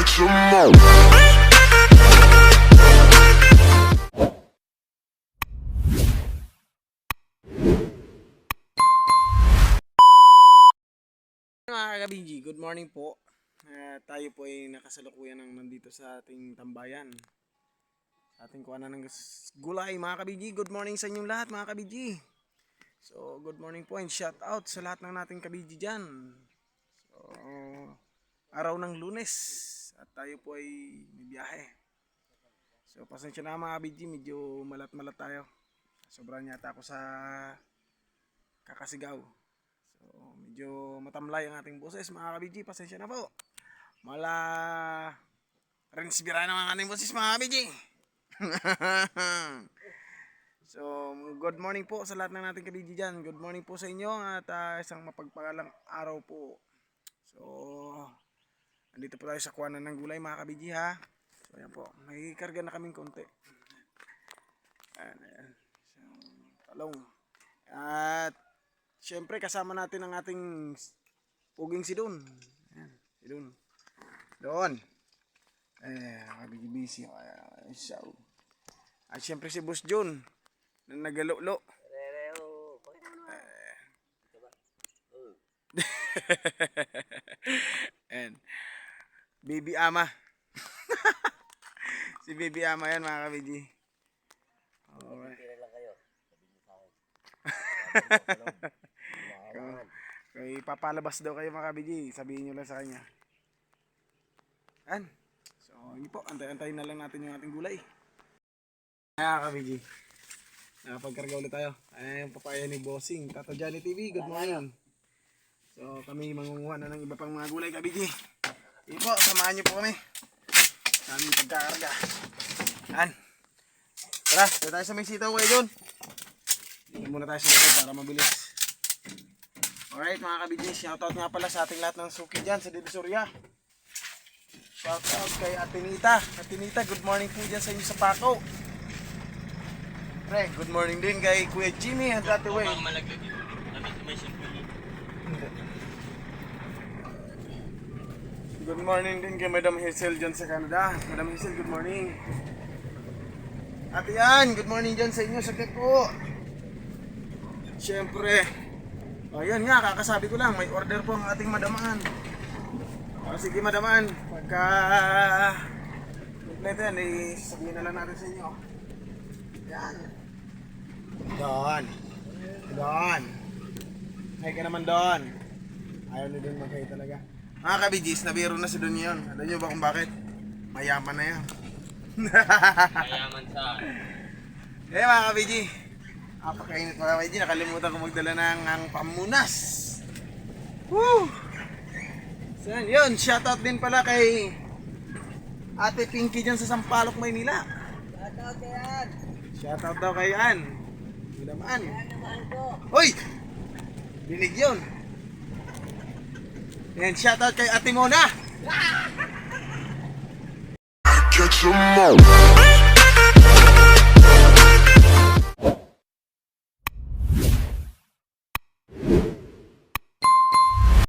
catch 'em all. Mga kabigi, good morning po. Tayo po ay nakasalukuyan ng nandito sa ating tambayan. Sa ating kuhanan ng gulay mga kabigi. Good morning sa inyong lahat mga kabigi. So good morning po and shout out sa lahat ng nating kabigi dyan. So araw ng Lunes at tayo po ay bibiyahe. So pasensya na mga kabigi, medyo malat-malat tayo. Sobrang yata ako sa kakasigaw. So, medyo matamlay ang ating boses mga kabigi, pasensya na po. Mala rinsbira naman ang ating boses mga kabigi. So, good morning po sa lahat ng ating kabigi dyan. Good morning po sa inyo at isang mapagpagalang araw po. So, andito po tayo sa kuhanan ng gulay mga kabigi ha. So, ayan po, may karga na kaming konti. Ayan. So, talong. At siyempre kasama natin ang ating puging si Don. Ayan, si Don. Don. Kabigi-busy. At siyempre si Boss John na nagalo-lo. And Baby Ama. Si Baby Ama yan mga kabigi. Alright. Kung ipapalabas daw kayo mga kabigi, sabihin nyo lang sa kanya. Yan. So, yun po. Antay-antayin na lang natin yung ating gulay. Ayan kabigi. Nakapagkarga ulit tayo. Ayan yung papaya ni Bossing. Tato Johnny TV, good morning. So, kami mangunguha na ng iba pang mga gulay kabigi. Yun po, samahan nyo po kami sa aming pagkakarga. Yan. Tara, tayo sa may sitaw kayo dun. Hindi muna tayo sa likod para mabilis. Alright mga kabigi, shoutout nga pala sa ating lahat ng suki dyan sa Divisoria. Shoutout kay Atenita. Atenita, good morning po dyan sa inyo sa Paco. Pre, good morning din kay Kuya Jimmy and Ate Way. Good morning din kay Madam Hazel dyan sa Canada. Madam Hazel, good morning. Ate Yan, good morning dyan sa inyo sa po. Siyempre, ayun nga, kakasabi ko lang, may order po ang ating madamaan. Sige madamaan, pagka kompleto yan, sabihin na lang natin sa inyo. Yan. Don. Don. Hay ka naman Don. Ayaw na din mag-hay talaga. Mga kabigis, nabiro na si Don yun. Alam nyo ba kung bakit? Mayaman na yan. Mayaman saan? Mga kabigi. Apakainit mga kabigi. Nakalimutan ko magdala ng ang pamunas. Woo! So yun, shoutout din pala kay Ate Pinky dyan sa Sampaloc, Maynila. Shoutout kay Ann. Shoutout daw kay Ann. Hindi naman. Hoy! Dinig yun. Yan, shoutout kay Ate Mona. Catch 'em all.